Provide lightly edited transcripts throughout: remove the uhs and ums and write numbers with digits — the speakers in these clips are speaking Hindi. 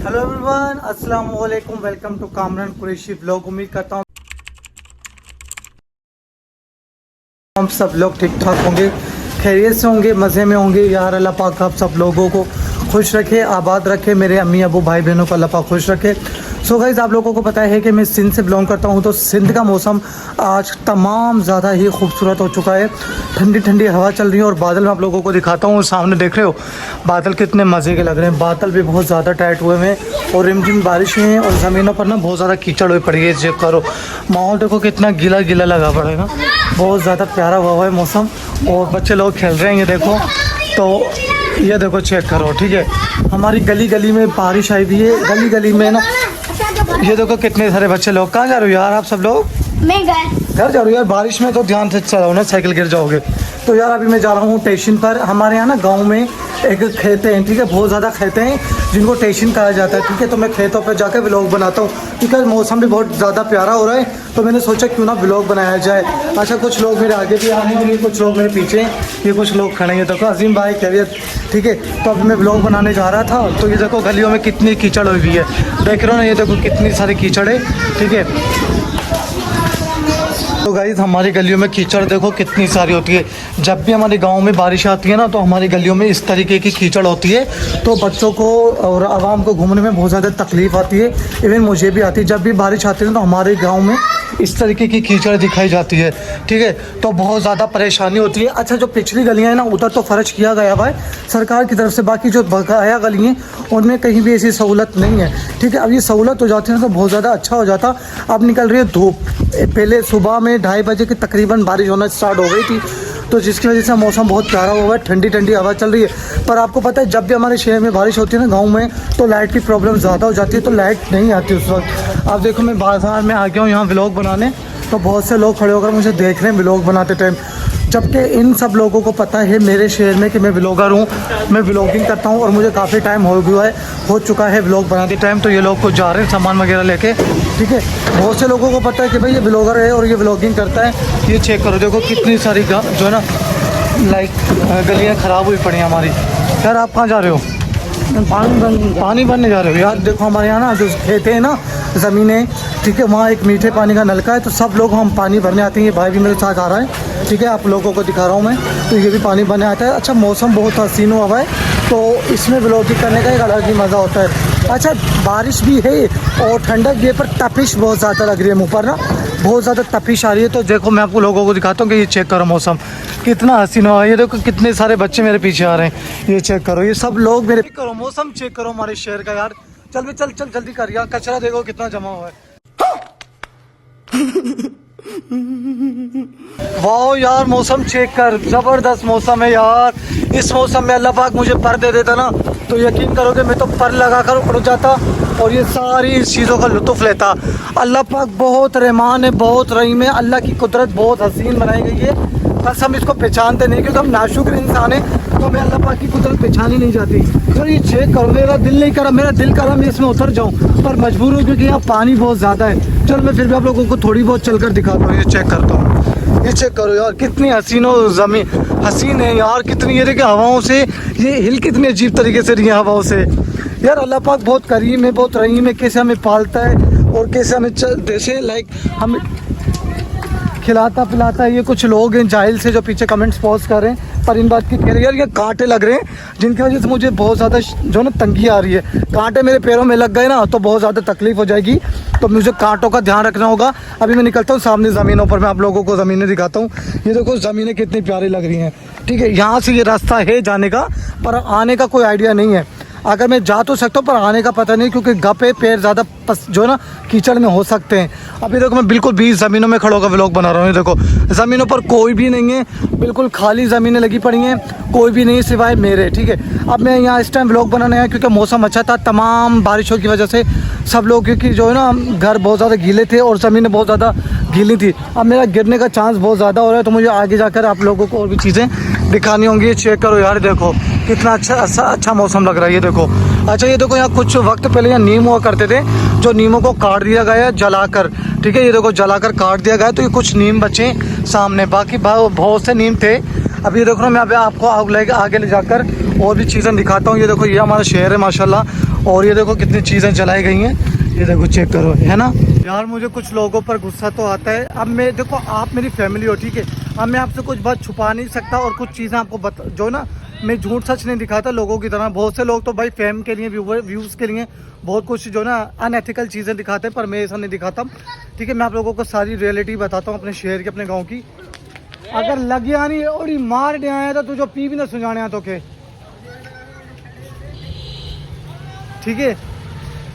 हेलो एवरीवन, अस्सलाम वालेकुम। Welcome to Kamran Qureshi blog. उम्मीद करता हूँ हम सब लोग ठीक ठाक होंगे, खैरियत से होंगे, मज़े में होंगे। यार अल्लाह पाक आप सब लोगों को खुश रखे, आबाद रखे। मेरे अम्मी अबू भाई बहनों को अल्लाह पाक खुश रखे। सो गाइस, आप लोगों को पता है कि मैं सिंध से बिलोंग करता हूँ, तो सिंध का मौसम आज तमाम ज़्यादा ही खूबसूरत हो चुका है। ठंडी ठंडी हवा चल रही है और बादल मैं आप लोगों को दिखाता हूँ। सामने देख रहे हो बादल कितने मज़े के लग रहे हैं। बादल भी बहुत ज़्यादा टाइट हुए हैं और रिमझिम बारिश हुई है और ज़मीनों पर ना बहुत ज़्यादा कीचड़ हुई पड़ी है। चेक करो, माहौल देखो कितना गीला गीला लगा पड़ा है ना। बहुत ज़्यादा प्यारा हुआ है मौसम और बच्चे लोग खेल रहे हैं। ये देखो, तो ये देखो चेक करो, ठीक है। हमारी गली गली में बारिश आई हुई है, गली गली में ना। ये देखो कितने सारे बच्चे लोग। कहाँ जा रहे हो यार आप सब लोग? मैं घर जा रहे हो यार? बारिश में तो ध्यान से चलाओ ना, साइकिल गिर जाओगे। तो यार अभी मैं जा रहा हूँ स्टेशन पर। हमारे यहाँ ना गांव में एक खेते हैं, ठीक है, बहुत ज़्यादा खेते हैं जिनको स्टेशन कहा जाता है, ठीक है। तो मैं खेतों पर जाकर व्लॉग बनाता हूँ, ठीक है। मौसम भी बहुत ज़्यादा प्यारा हो रहा है, तो मैंने सोचा क्यों ना व्लॉग बनाया जाए। अच्छा, कुछ लोग मेरे आगे भी आने वाले, कुछ लोग मेरे पीछे, ये कुछ लोग खड़े हैं। देखो अजीम भाई, खैरियत, ठीक है। तो अभी मैं व्लॉग बनाने जा रहा था, तो ये देखो गलियों में कितनी कीचड़ हुई हुई है, देख रहे हो ना। ये देखो कितनी सारी कीचड़ है, ठीक है। तो गाइस, हमारी गलियों में कीचड़ देखो कितनी सारी होती है। जब भी हमारे गांव में बारिश आती है ना, तो हमारी गलियों में इस तरीके की कीचड़ होती है। तो बच्चों को और आवाम को घूमने में बहुत ज़्यादा तकलीफ़ आती है। इवन मुझे भी आती है। जब भी बारिश आती है ना, तो हमारे गांव में इस तरीके की कीचड़ दिखाई जाती है, ठीक है। तो बहुत ज़्यादा परेशानी होती है। अच्छा, जो पिछली गलियाँ हैं ना, उधर तो फ़र्ज किया गया भाई सरकार की तरफ से। बाकी जो बकाया गली हैं उनमें कहीं भी ऐसी सहूलत नहीं है, ठीक है। अब ये सहूलत हो जाती है ना, तो बहुत ज़्यादा अच्छा हो जाता। अब निकल रही है धूप। पहले सुबह में 2:30 बजे की तकरीबन बारिश होना स्टार्ट हो गई थी, तो जिसकी वजह से मौसम बहुत प्यारा हुआ है। ठंडी ठंडी हवा चल रही है। पर आपको पता है, जब भी हमारे शहर में बारिश होती है ना, गांव में, तो लाइट की प्रॉब्लम ज़्यादा हो जाती है, तो लाइट नहीं आती उस वक्त। आप देखो, मैं बाज़ार में आ गया हूँ यहाँ व्लॉग बनाने, तो बहुत से लोग खड़े होकर मुझे देख रहे हैं व्लॉग बनाते टाइम। जबकि इन सब लोगों को पता है मेरे शहर में कि मैं व्लॉगर हूँ, मैं व्लॉगिंग करता हूँ और मुझे काफ़ी टाइम हो चुका है व्लॉग बनाते टाइम। तो ये लोग कुछ जा रहे हैं सामान वगैरह लेके, ठीक है। बहुत से लोगों को पता है कि भाई ये व्लॉगर है और ये व्लॉगिंग करता है। ये चेक करो, देखो कितनी सारी जो है ना, लाइक गलियाँ ख़राब हुई पड़ी हैं हमारी। यार आप कहाँ जा रहे हो? पानी भरने जा रहे हो? यार देखो, हमारे यहाँ ना जो खेते हैं ना, ज़मीनें, ठीक है, वहाँ एक मीठे पानी का नलका है, तो सब लोग हम पानी भरने आते हैं। ये भाई भी मेरे साथ आ रहा है, ठीक है, आप लोगों को दिखा रहा हूँ मैं। तो ये भी पानी भरने आता है। अच्छा, मौसम बहुत हसीन हुआ है, तो इसमें व्लॉगिंग करने का एक अलग ही मज़ा होता है। अच्छा, बारिश भी है और ठंडक भी है, पर तपिश बहुत ज़्यादा लग रही है मुँह पर ना, बहुत ज़्यादा तपिश आ रही है। तो देखो, मैं आपको लोगों को दिखाता हूँ कि ये चेक करो मौसम कितना हसीन हुआ है। ये देखो कितने सारे बच्चे मेरे पीछे आ रहे हैं। ये चेक करो, ये सब लोग मेरे करो, मौसम चेक करो हमारे शहर का। यार चल भी चल जल्दी कर यार, कचरा देखो कितना जमा हुआ है। वाह यार, मौसम चेक कर, जबरदस्त मौसम है यार। इस मौसम में अल्लाह पाक मुझे पर दे देता ना, तो यकीन करोगे मैं तो पर लगा कर उड़ जाता और ये सारी इस चीज़ों का लुत्फ़ लेता। अल्लाह पाक बहुत रहमान है, बहुत रहीम है। अल्लाह की कुदरत बहुत हसीन बनाई गई है, बस हम इसको पहचानते नहीं, क्योंकि हम नाशुक्र इंसान हैं, तो हमें अल्लाह पाक की कुदरत पहचानी नहीं जाती। तो ये चेक करो, मेरा दिल नहीं करा, मेरा दिल करा मैं इसमें उतर जाऊँ, पर मजबूर हूँ क्योंकि यहाँ पानी बहुत ज़्यादा है। चल मैं फिर भी आप लोगों को थोड़ी बहुत चलकर दिखाता हूँ। ये चेक करता हूँ, ये चेक करो यार, कितनी हसीन है यार, कितनी ये देखिए हवाओं से ये हिल कितनी अजीब तरीके से रही है हवाओं से। यार अल्लाह पाक बहुत करीम है, बहुत रहीम है, कैसे हमें पालता है और कैसे हमें जैसे लाइक हमें खिलाता पिलाता है। ये कुछ लोग हैं जाहिल से जो पीछे कमेंट्स पोस्ट कर रहे हैं, पर इन बात की कह रहे यार, ये कांटे लग रहे हैं जिनकी वजह से मुझे बहुत ज़्यादा जो ना तंगी आ रही है। कांटे मेरे पैरों में लग गए ना, तो बहुत ज़्यादा तकलीफ़ हो जाएगी, तो मुझे कांटों का ध्यान रखना होगा। अभी मैं निकलता हूँ सामने ज़मीनों पर, मैं आप लोगों को ज़मीनें दिखाता हूँ। ये देखो ज़मीनें कितनी प्यारी लग रही हैं, ठीक है। यहाँ से ये रास्ता है जाने का, पर आने का कोई आइडिया नहीं है। अगर मैं जा तो सकता हूँ, पर आने का पता नहीं, क्योंकि गप्पे पैर ज़्यादा जो है ना कीचड़ में हो सकते हैं। अभी देखो, मैं बिल्कुल 20 ज़मीनों में खड़ा होकर व्लॉग बना रहा हूँ। ये देखो, ज़मीनों पर कोई भी नहीं है, बिल्कुल खाली ज़मीनें लगी पड़ी हैं, कोई भी नहीं सिवाय मेरे, ठीक है। अब मैं यहाँ इस टाइम व्लॉग बनाने आया क्योंकि मौसम अच्छा था। तमाम बारिशों की वजह से सब लोग, क्योंकि जो है ना घर बहुत ज़्यादा गीले थे और ज़मीनें बहुत ज़्यादा गीली थी। अब मेरा गिरने का चांस बहुत ज़्यादा हो रहा है, तो मुझे आगे जाकर आप लोगों को और भी चीज़ें दिखानी होंगी। ये चेक करो यार, देखो कितना अच्छा मौसम लग रहा है। ये देखो, अच्छा ये देखो, यहाँ कुछ वक्त पहले यहाँ नीम हुआ करते थे, जो नीमों को काट दिया गया है जलाकर, ठीक है। ये देखो जलाकर काट दिया गया है, तो ये कुछ नीम बचे सामने, बाकी बहुत से नीम थे। अब ये देखो ना, मैं अभी आपको आगे ले जाकर और भी चीज़ें दिखाता हूँ। ये देखो, ये हमारा शहर है माशाल्लाह, और ये देखो कितनी चीज़ें जलाई गई हैं, ये देखो चेक करो, है ना यार। मुझे कुछ लोगों पर गुस्सा तो आता है। अब मैं देखो, आप मेरी फैमिली हो, ठीक है, अब मैं आपसे कुछ बात छुपा नहीं सकता और कुछ चीज़ें आपको जो ना, मैं झूठ सच नहीं दिखाता लोगों की तरह। बहुत से लोग तो भाई फेम के लिए, व्यूज़ के लिए बहुत कुछ जो ना अनएथिकल चीज़ें दिखाते हैं, पर मैं ऐसा नहीं दिखाता, ठीक है। मैं आप लोगों को सारी रियलिटी बताता हूँ अपने शहर की, अपने गाँव की। अगर लग नहीं और मार दे आया तो तुझे पी भी ना सुझाने तो के, ठीक है।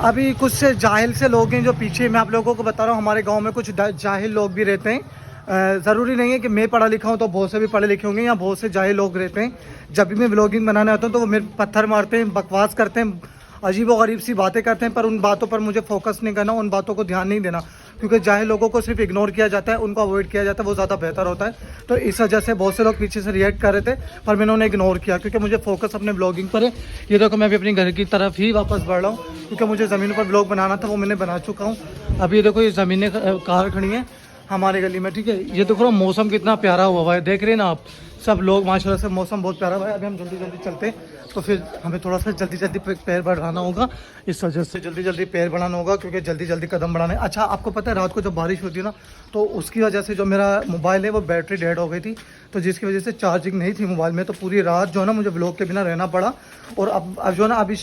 अभी कुछ से जाहिल से लोग हैं जो पीछे, मैं आप लोगों को बता रहा हूँ, हमारे गांव में कुछ जाहिल लोग भी रहते हैं। ज़रूरी नहीं है कि मैं पढ़ा लिखा हूँ तो बहुत से भी पढ़े लिखे होंगे, या बहुत से जाहिल लोग रहते हैं। जब भी मैं व्लॉगिंग बनाने आता हूँ तो वो मेरे पत्थर मारते हैं, बकवास करते हैं, अजीब व गरीब सी बातें करते हैं, पर उन बातों पर मुझे फोकस नहीं करना, उन बातों को ध्यान नहीं देना, क्योंकि जाहिल लोगों को सिर्फ इग्नोर किया जाता है, उनको अवॉइड किया जाता है, वो ज़्यादा बेहतर होता है। तो इस वजह से बहुत से लोग पीछे से रिएक्ट कर रहे थे, पर मैंने उन्हें इग्नोर किया, क्योंकि मुझे फोकस अपने ब्लॉगिंग पर है। ये देखो मैं भी अपनी घर की तरफ ही वापस बढ़ रहा हूँ, क्योंकि मुझे ज़मीन पर ब्लॉग बनाना था, वो मैंने बना चुका हूँ। अभी ये देखो ये ज़मीनें कार खड़ी हैं हमारे गली में, ठीक है। ये देखो मौसम कितना प्यारा हुआ है, देख रहे हैं ना आप सब लोग, माशाल्लाह से मौसम बहुत प्यारा हुआ है। अभी हम जल्दी जल्दी चलते हैं, तो फिर हमें थोड़ा सा जल्दी जल्दी पैर बढ़ाना होगा, इस वजह से जल्दी जल्दी पैर बढ़ाना होगा, क्योंकि जल्दी जल्दी कदम बढ़ाने। अच्छा, आपको पता है रात को जब बारिश होती है ना, तो उसकी वजह से जो मेरा मोबाइल है वो बैटरी डेड हो गई थी, तो जिसकी वजह से चार्जिंग नहीं थी मोबाइल में, तो पूरी रात जो है ना मुझे व्लॉग के बिना रहना पड़ा। और अब जो है ना अभी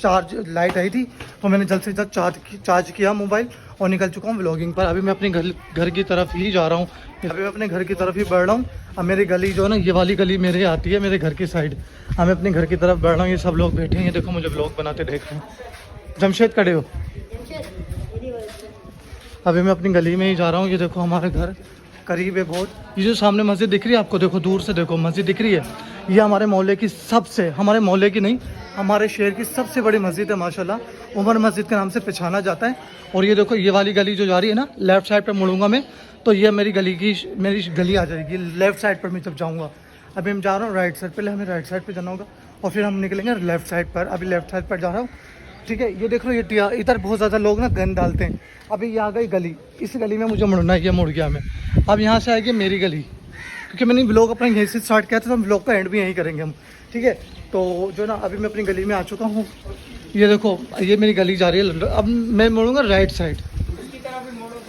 लाइट आई थी, तो मैंने जल्द से जल्द चार्ज किया मोबाइल और निकल चुका हूँ व्लॉगिंग पर। अभी मैं अपने घर की तरफ ही जा रहा हूँ, अभी मैं अपने घर की तरफ ही बढ़ रहा हूँ। अब मेरी गली जो है ना, ये वाली गली मेरे आती है मेरे घर की साइड, अब मैं अपने घर की तरफ बढ़ रहा हूँ। ये सब लोग बैठे हैं, ये देखो मुझे व्लॉग बनाते देख रहे हैं। जमशेद खड़े हो, अभी मैं अपनी गली में ही जा रहा हूँ। ये देखो हमारा घर करीब है बहुत। ये जो सामने मस्जिद दिख रही है आपको, देखो दूर से देखो मस्जिद दिख रही है, ये हमारे मोहल्ले की हमारे मोहल्ले की नहीं, हमारे शहर की सबसे बड़ी मस्जिद है माशाल्लाह, उमर मस्जिद के नाम से पहचाना जाता है। और ये देखो ये वाली गली जो जा रही है ना, लेफ्ट साइड पर मुड़ूंगा मैं तो ये मेरी गली आ जाएगी लेफ्ट साइड पर मैं जब जाऊँगा। अभी हम जा रहा हूँ राइट साइड, पहले हमें राइट साइड पर जाना होगा और फिर हम निकलेंगे लेफ्ट साइड पर। अभी लेफ्ट साइड पर जा रहा हूँ, ठीक है। ये देख लो, ये इधर बहुत ज़्यादा लोग ना गंद डालते हैं। अभी ये आ गई गली, इस गली में मुझे मुड़ना है, ये मुड़ गया मैं। अब यहाँ से आएगी मेरी गली, क्योंकि मैंने ब्लॉग अपना यहीं से स्टार्ट किया था, तो हम ब्लॉग का एंड भी यहीं करेंगे हम, ठीक है। तो जो ना अभी मैं अपनी गली में आ चुका हूँ, ये देखो ये मेरी गली जा रही है। अब मैं मुड़ूंगा राइट साइड,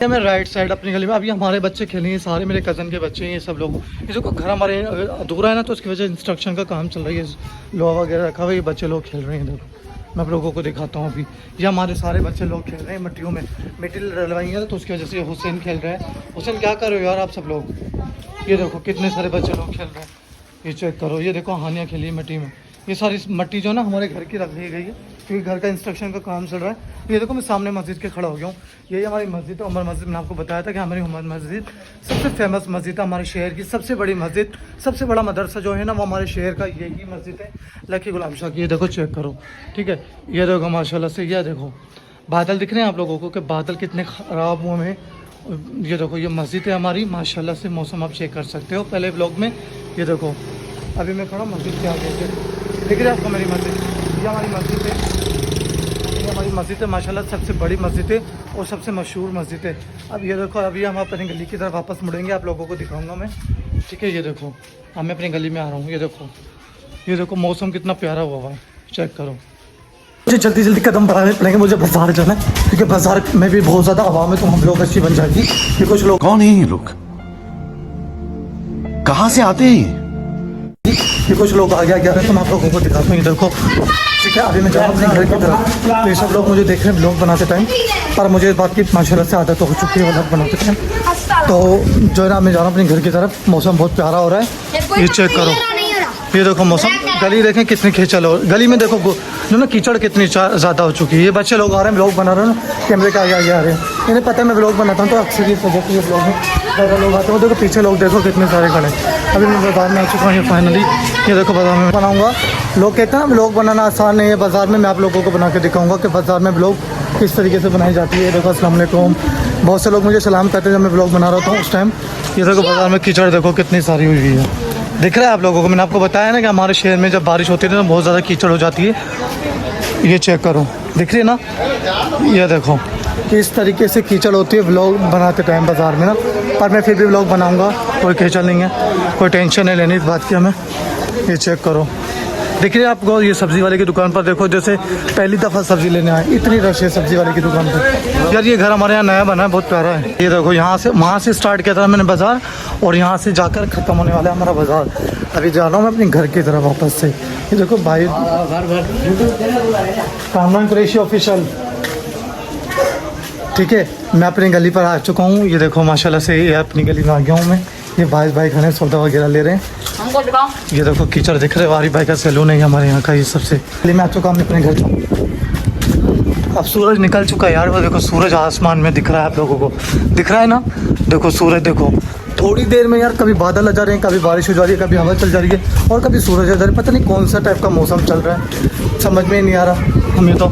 मैं राइट साइड अपनी गली में। अभी हमारे बच्चे खेलेंगे, सारे मेरे कज़न के बच्चे हैं, ये सब लोग। ये जो घर हमारे अधूरा है ना, तो उसकी वजह से इंस्ट्रक्शन का काम चल रहा है, लोहा वगैरह रखा हुआ है, ये बच्चे लोग खेल रहे हैं। देखो मैं आप लोगों को दिखाता हूँ। अभी ये हमारे सारे बच्चे लोग खेल रहे हैं मट्टियों में, मिट्टी डलवाई है, तो उसकी वजह से हुसैन खेल रहे हैं। हुसैन क्या कर रहे हो यार आप सब लोग? ये देखो कितने सारे बच्चे लोग खेल रहे हैं, ये चेक करो। ये देखो हानियाँ खेली है मिट्टी में। ये सारी मट्टी जो ना हमारे घर की रख ली गई है, क्योंकि घर का इंस्ट्रक्शन का काम चल रहा है। ये देखो मैं सामने मस्जिद के खड़ा हो गया हूँ, यही हमारी मस्जिद है उमर मस्जिद। मैंने आपको बताया था कि हमारी उमर मस्जिद सबसे फेमस मस्जिद है, हमारे शहर की सबसे बड़ी मस्जिद, सबसे बड़ा मदरसा जो है ना वो हमारे शहर का यही मस्जिद है, लकी गुलाम शाह की। ये देखो चेक करो, ठीक है। ये देखो माशाल्लाह से, ये देखो बादल दिख रहे हैं आप लोगों को कि बादल कितने ख़राब हुए हैं। ये देखो ये मस्जिद है हमारी, माशाल्लाह से मौसम आप चेक कर सकते हो पहले ब्लॉग में। ये देखो अभी मैं खड़ा मस्जिद के आगे से, दिख रही है आपको मेरी मस्जिद? ये हमारी मस्जिद है, ये हमारी मस्जिद है माशाल्लाह, सबसे बड़ी मस्जिद है और सबसे मशहूर मस्जिद है। अब ये देखो अभी हम अपनी गली की तरफ वापस मुड़ेंगे, आप लोगों को दिखाऊंगा मैं, ठीक है। ये देखो अब मैं अपनी गली में आ रहा हूँ। ये देखो मौसम कितना प्यारा हुआ है, चेक करो। मुझे जल्दी जल्दी कदम बढ़ाने पड़ेंगे, मुझे बाजार जाना है, क्योंकि बाजार में भी बहुत ज़्यादा आवाम है, तो हम लोग अच्छी बन जाएगी। ये कुछ लोग, कौन है ये लोग, कहाँ से आते हैं ये कुछ लोग आ गया तो मैं आप लोगों को दिखाता हूँ। ये देखो, ठीक है। अभी मैं जा रहा हूँ अपने घर की तरफ, तो ये सब लोग मुझे देख रहे हैं ब्लॉग बनाते टाइम, पर मुझे इस बात की माशाल्लाह से आदत हो चुकी है ब्लॉग बनाते टाइम। तो जो है ना मैं जा रहा हूँ अपने घर की तरफ, मौसम बहुत प्यारा हो रहा है, ये चेक करो। ये देखो मौसम, गली देखें कितनी खींचल हो, गली में देखो जो ना कीचड़ कितनी ज़्यादा हो चुकी है। ये बच्चे लोग आ रहे हैं, ब्लॉग बना रहे हैं ना, कैमरे के आगे आ रहे हैं, इन्हें पता है मैं ब्लॉग बनाता हूँ, तो अक्सर इस वजह से ये ब्लॉग में ज़्यादा लोग आते हैं। देखो पीछे लोग देखो कितने सारे खड़े हैं। अभी मैं बाज़ार में आ चुका हूँ, ये फाइनली ये देखो बाज़ार में बनाऊँगा। लोग कहते हैं ना ब्लॉग बनाना आसान नहीं है, बाज़ार में मैं आप लोगों को बना के दिखाऊँगा कि बाज़ार में ब्लॉग किस तरीके से बनाई जाती है। देखो अस्सलाम वालेकुम, बहुत से लोग मुझे सलाम करते हैं जब मैं ब्लॉग बना रहा था उस टाइम। ये देखो बाज़ार में कीचड़ देखो कितनी सारी हुई है, दिख रहा है आप लोगों को? मैंने आपको बताया ना कि हमारे शहर में जब बारिश होती है तो बहुत ज़्यादा कीचड़ हो जाती है। ये चेक करो, दिख रही है ना? ये देखो इस तरीके से कीचड़ होती है व्लॉग बनाते टाइम बाज़ार में ना, पर मैं फिर भी व्लॉग बनाऊंगा, कोई कीचड़ नहीं है, कोई टेंशन नहीं लेनी इस बात की हमें। ये चेक करो, दिख रही है आपको ये सब्जी वाले की दुकान पर। देखो जैसे पहली दफ़ा सब्जी लेने आए, इतनी रश है सब्जी वाले की दुकान पर। यार ये घर हमारे यहाँ नया बना है, बहुत प्यारा है। ये देखो यहाँ से वहाँ से स्टार्ट किया था मैंने बाज़ार, और यहाँ से जाकर ख़त्म होने वाला है हमारा बाज़ार। अभी जा रहा हूँ मैं अपने घर की तरफ वापस से। ये देखो भाई कामरान कुरैशी ऑफिशियल, ठीक है। मैं अपनी गली पर आ चुका हूँ। ये देखो माशाल्लाह से ये अपनी गली में आ गया हूँ मैं। ये भाई खड़े सौदा वगैरह ले रहे हैं। ये देखो कीचड़ दिख रहे हैं, वारी भाई का सैलून है हमारे यहाँ का। ये सबसे पहले मैं आ चुका हूँ अपने घर। अब सूरज निकल चुका है यार, वो देखो सूरज आसमान में दिख रहा है, आप लोगों को दिख रहा है ना। देखो सूरज, देखो थोड़ी देर में यार कभी बादल आ जा रहे हैं, कभी बारिश हो जा रही है, कभी हवा चल जा रही है, और कभी सूरज आ जा रहा है। पता नहीं कौन सा टाइप का मौसम चल रहा है, समझ में ही नहीं आ रहा हमें तो।